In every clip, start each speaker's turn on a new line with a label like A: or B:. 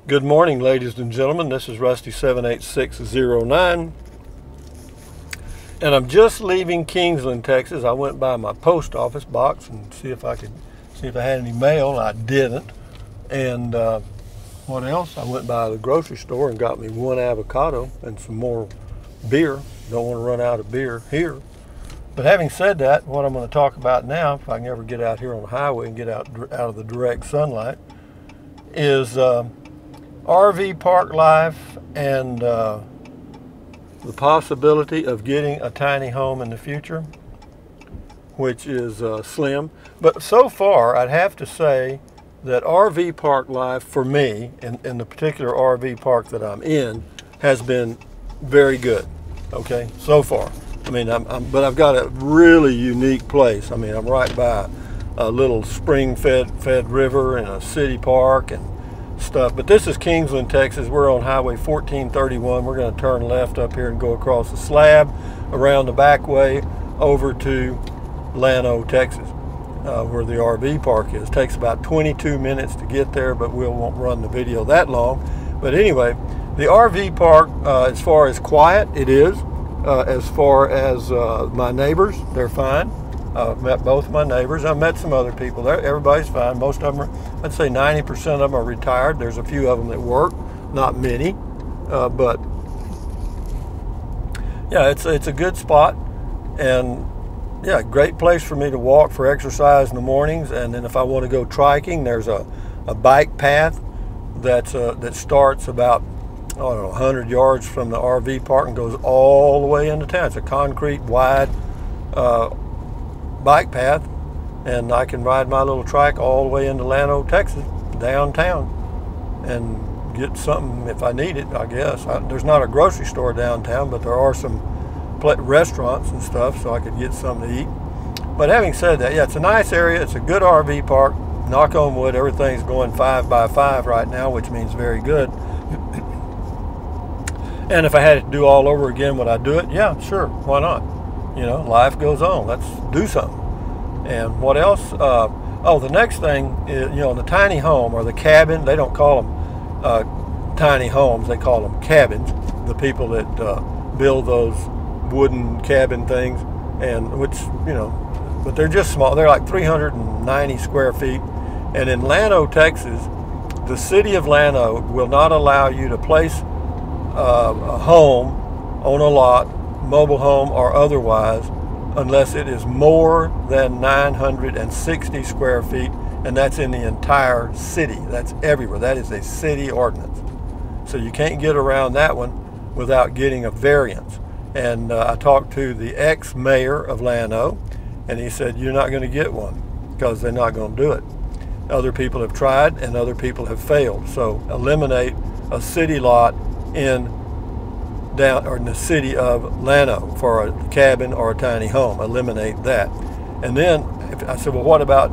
A: Good morning, ladies and gentlemen. This is Rusty 78609, and I'm just leaving Kingsland, Texas. I went by my post office box and see if I had any mail. I didn't. And what else? I went by the grocery store and got me one avocado and some more beer. Don't want to run out of beer here. But having said that, what I'm going to talk about now, if I can ever get out here on the highway and get out of the direct sunlight, is RV park life and the possibility of getting a tiny home in the future, which is slim. But so far, I'd have to say that RV park life for me, in the particular RV park that I'm in, has been very good. Okay, so far. I mean, but I've got a really unique place. I mean, I'm right by a little spring-fed river and a city park and stuff. But this is Kingsland, Texas. We're on Highway 1431. We're going to turn left up here and go across the slab, around the back way, over to Llano, Texas, where the RV park is. It takes about 22 minutes to get there, but we won't run the video that long. But anyway, the RV park, as far as quiet, it is. As far as my neighbors, they're fine. I've met both my neighbors. I've met some other people there. Everybody's fine. Most of them are, I'd say 90% of them are retired. There's a few of them that work, not many. But yeah, it's a good spot. And yeah, great place for me to walk for exercise in the mornings. And then if I want to go triking, there's a bike path that starts about, I don't know, 100 yards from the RV park and goes all the way into town. It's a concrete, wide bike path, and I can ride my little trike all the way into Llano, Texas, downtown, and get something if I need it, I guess. There's not a grocery store downtown, but there are some restaurants and stuff, so I could get something to eat. But having said that, yeah, it's a nice area. It's a good RV park. Knock on wood, everything's going 5 by 5 right now, which means very good. And if I had to do all over again, would I do it? Yeah, sure. Why not? You know, life goes on. Let's do something. And what else? Oh, the next thing is, you know, the tiny home or the cabin. They don't call them tiny homes. They call them cabins. The people that build those wooden cabin things, and which, you know, but they're just small. They're like 390 square feet. And in Llano, Texas, the city of Llano will not allow you to place a home on a lot, mobile home or otherwise, unless it is more than 960 square feet, and that's in the entire city. That's everywhere. That is a city ordinance. So you can't get around that one without getting a variance. And I talked to the ex-mayor of Llano, and he said, you're not going to get one because they're not going to do it. Other people have tried and other people have failed. So eliminate a city lot in the city of Llano for a cabin or a tiny home. Eliminate that. And then I said, well, what about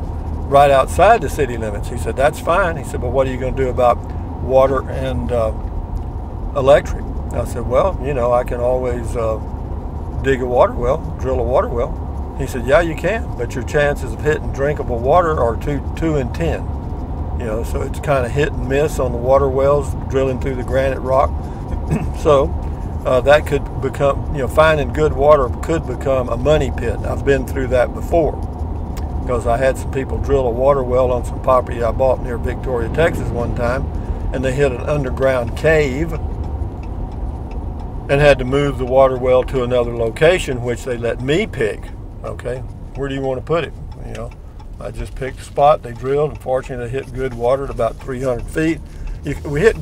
A: right outside the city limits? He said, that's fine. He said, but what are you going to do about water and electric? I said, well, you know, I can always dig a water well, drill a water well. He said, yeah, you can, but your chances of hitting drinkable water are 2 in 10. You know, so it's kind of hit and miss on the water wells, drilling through the granite rock. So that could become, you know, finding good water could become a money pit. I've been through that before because I had some people drill a water well on some property I bought near Victoria, Texas one time, and they hit an underground cave and had to move the water well to another location, which they let me pick. Okay, where do you want to put it? You know, I just picked a spot. They drilled. Unfortunately, they hit good water at about 300 feet. We hit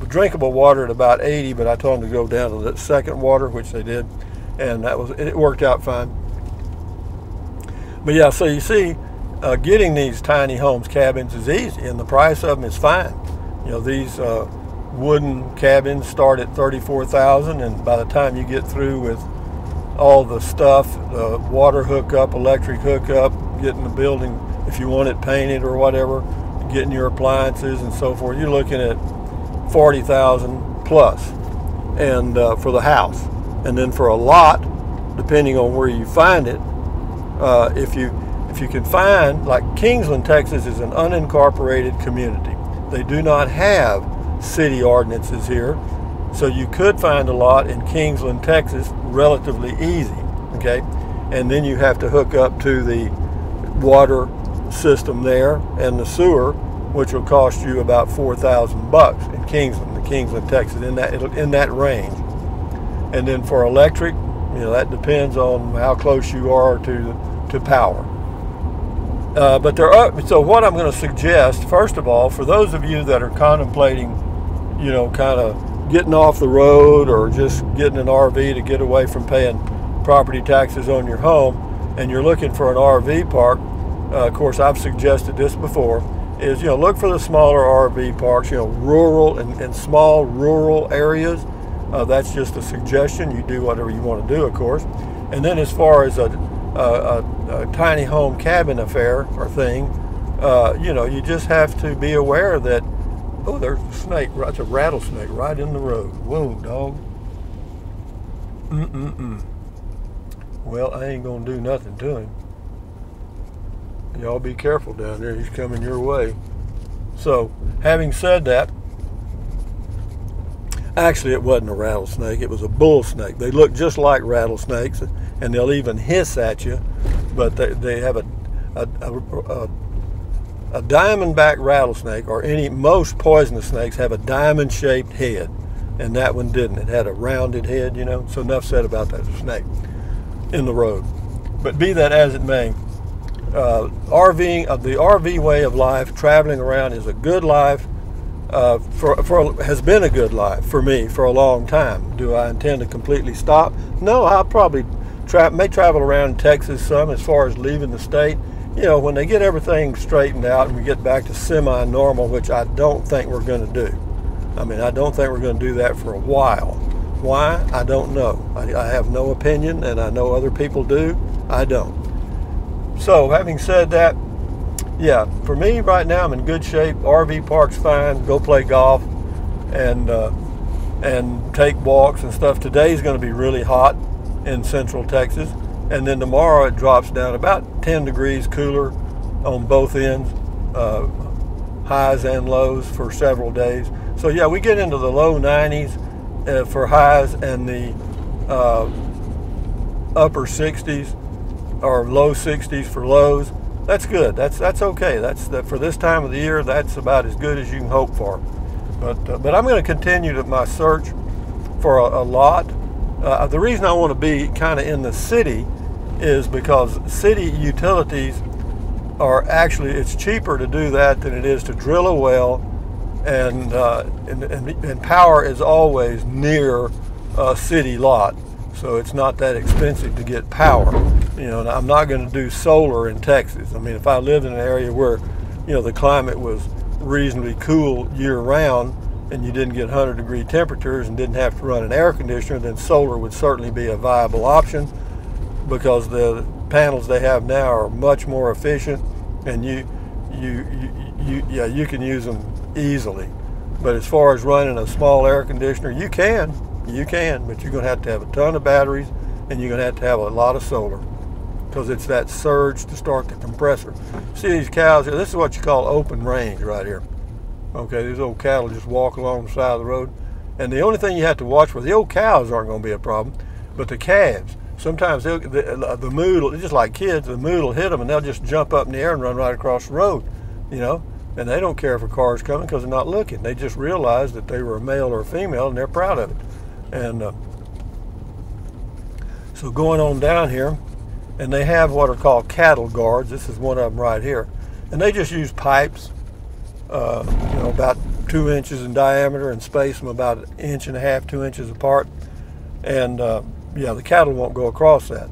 A: drinkable water at about 80, but I told them to go down to the second water, which they did, and it worked out fine. But yeah, so you see, getting these tiny homes, cabins, is easy, and the price of them is fine. You know, these wooden cabins start at $34,000, and by the time you get through with all the stuff, the water hookup, electric hookup, getting the building, if you want it painted or whatever, getting your appliances and so forth, you're looking at $40,000 plus, and for the house. And then for a lot, depending on where you find it, if you can find, like Kingsland, Texas is an unincorporated community. They do not have city ordinances here. So you could find a lot in Kingsland, Texas, relatively easy, okay? And then you have to hook up to the water system there and the sewer, which will cost you about $4,000 in Kingsland, Texas, in that range. And then for electric, that depends on how close you are to power. But there are, so what I'm going to suggest, first of all, for those of you that are contemplating, kind of getting off the road or just getting an RV to get away from paying property taxes on your home, and you're looking for an RV park, of course, I've suggested this before, is, look for the smaller RV parks, rural and small rural areas. That's just a suggestion. You do whatever you want to do, of course. And then as far as a tiny home cabin affair or thing, you just have to be aware that, oh, there's a snake. It's a rattlesnake right in the road. Whoa, dog. Well, I ain't going to do nothing to him. Y'all be careful down there. He's coming your way. So, having said that, actually it wasn't a rattlesnake. It was a bull snake. They look just like rattlesnakes, and they'll even hiss at you. But they have a diamondback rattlesnake, or most poisonous snakes have a diamond-shaped head, and that one didn't. It had a rounded head, So enough said about that snake in the road. But be that as it may, the RV way of life, traveling around, is a good life. Has been a good life for me for a long time. Do I intend to completely stop? No, I'll probably may travel around Texas some as far as leaving the state. When they get everything straightened out and we get back to semi-normal, which I don't think we're going to do. I don't think we're going to do that for a while. Why? I don't know. I have no opinion, and I know other people do. I don't. So, having said that, yeah, for me right now, I'm in good shape. RV park's fine. Go play golf and take walks and stuff. Today's going to be really hot in Central Texas, and then tomorrow it drops down about 10 degrees cooler on both ends, highs and lows for several days. So yeah, we get into the low 90s for highs and the upper 60s or low 60s for lows. That's good. That's okay. For this time of the year, that's about as good as you can hope for. But I'm going to continue my search for a lot. The reason I want to be kind of in the city is because city utilities are actually, it's cheaper to do that than it is to drill a well, and power is always near a city lot, so it's not that expensive to get power. And I'm not going to do solar in Texas. If I lived in an area where, the climate was reasonably cool year-round and you didn't get 100-degree temperatures and didn't have to run an air conditioner, then solar would certainly be a viable option, because the panels they have now are much more efficient, and you can use them easily. But as far as running a small air conditioner, you can, but you're going to have a ton of batteries, and you're going to have a lot of solar, because it's that surge to start the compressor. See these cows here? This is what you call open range right here. Okay, these old cattle just walk along the side of the road, and the only thing you have to watch for, the old cows aren't going to be a problem, but the calves. Sometimes the mood, just like kids, the mood will hit them and they'll just jump up in the air and run right across the road, and they don't care if a car is coming because they're not looking. They just realize that they were a male or a female, and they're proud of it. And so going on down here, and they have what are called cattle guards. This is one of them right here, and they just use pipes, about 2 inches in diameter, and space them about 1.5 inches, 2 inches apart, and yeah, the cattle won't go across that.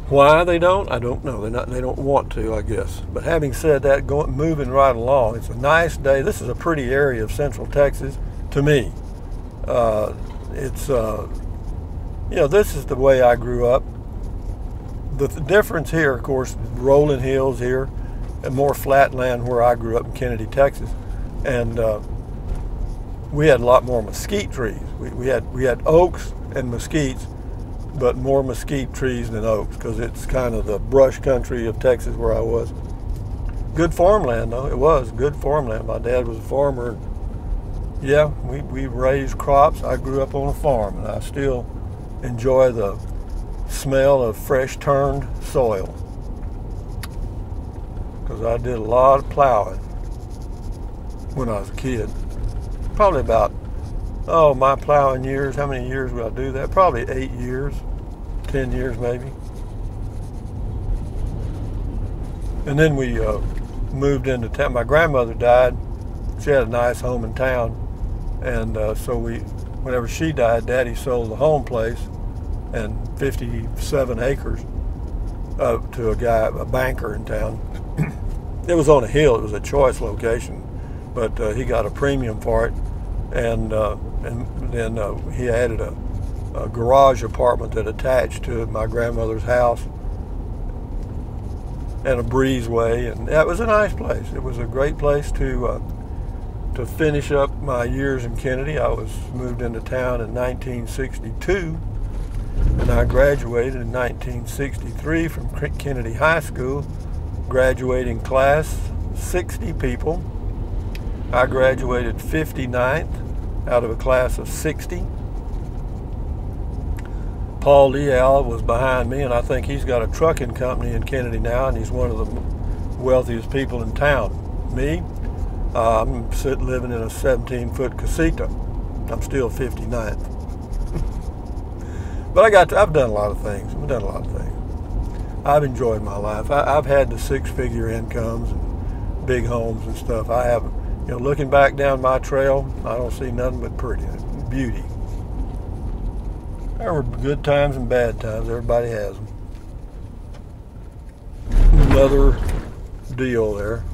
A: Why they don't, I don't know. They don't want to, I guess. But having said that, moving right along, it's a nice day. This is a pretty area of Central Texas to me. This is the way I grew up. The difference here, of course, rolling hills here, and more flat land where I grew up in Kennedy, Texas, and we had a lot more mesquite trees. We had oaks and mesquites, but more mesquite trees than oaks, because it's kind of the brush country of Texas where I was. Good farmland, though. It was good farmland. My dad was a farmer. Yeah, we raised crops. I grew up on a farm, and I still enjoy the smell of fresh turned soil, because I did a lot of plowing when I was a kid. Probably about, my plowing years, how many years would I do that? Probably 8 years, 10 years maybe. And then we moved into town. My grandmother died. She had a nice home in town, and so whenever she died, Daddy sold the home place and 57 acres to a guy, a banker in town. It was on a hill. It was a choice location, but he got a premium for it, and then he added a garage apartment that attached to my grandmother's house, and a breezeway, and that was a nice place. It was a great place to finish up my years in Kennedy. I was moved into town in 1962, and I graduated in 1963 from Kennedy High School, graduating class 60 people. I graduated 59th out of a class of 60. Paul Leal was behind me, and I think he's got a trucking company in Kennedy now, and he's one of the wealthiest people in town. Me, I'm living in a 17-foot casita. I'm still 59th. But I've done a lot of things. I've enjoyed my life. I've had the 6-figure incomes and big homes and stuff. I have, looking back down my trail, I don't see nothing but beauty. There were good times and bad times. Everybody has them. Another deal there.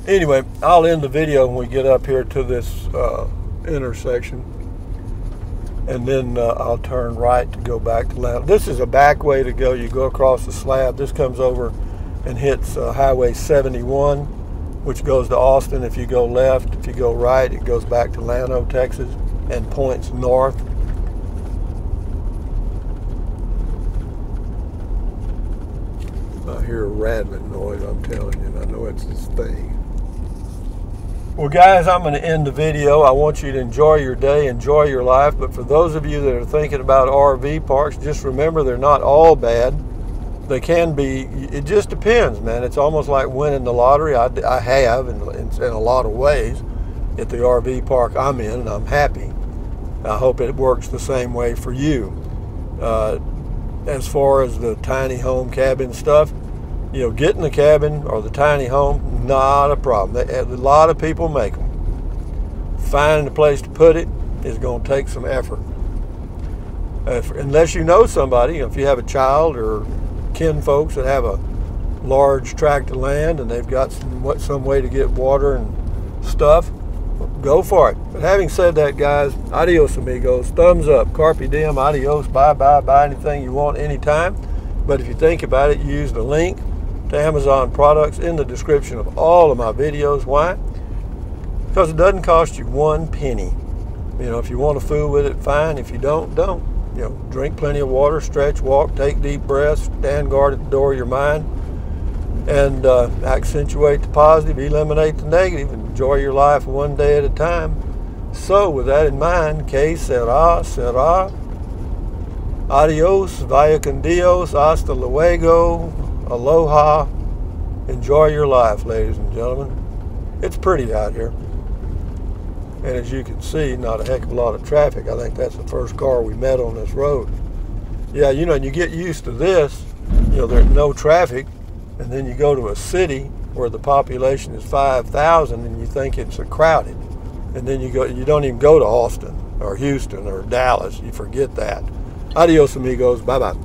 A: Anyway, I'll end the video when we get up here to this intersection, and then I'll turn right to go back to Llano. This is a back way to go. You go across the slab. This comes over and hits Highway 71, which goes to Austin. If you go left, if you go right, it goes back to Llano, Texas, and points north. I hear a rattling noise, I'm telling you, and I know it's this thing. Well, guys, I'm going to end the video. I want you to enjoy your day, enjoy your life, but for those of you that are thinking about RV parks, just remember they're not all bad. They can be. It just depends, man. It's almost like winning the lottery. I have in a lot of ways at the RV park I'm in, and I'm happy. I hope it works the same way for you. As far as the tiny home cabin stuff, getting the cabin or the tiny home, not a problem. A lot of people make them. Finding a place to put it is going to take some effort. Unless you know somebody, if you have a child or kin folks that have a large tract of land and they've got some way to get water and stuff, go for it. But having said that, guys, adios amigos, thumbs up, carpe diem, adios, bye, buy anything you want anytime. But if you think about it, use the link to Amazon products in the description of all of my videos. Why? Because it doesn't cost you 1 penny. If you want to fool with it, fine. If you don't. Drink plenty of water, stretch, walk, take deep breaths, stand guard at the door of your mind, and accentuate the positive, eliminate the negative, and enjoy your life one day at a time. So with that in mind, que sera, sera. Adios, vaya con Dios, hasta luego, aloha. Enjoy your life, ladies and gentlemen. It's pretty out here. And as you can see, not a heck of a lot of traffic. I think that's the first car we met on this road. Yeah, and you get used to this, there's no traffic, and then you go to a city where the population is 5,000 and you think it's crowded. And then you don't even go to Austin or Houston or Dallas. You forget that. Adios, amigos. Bye-bye.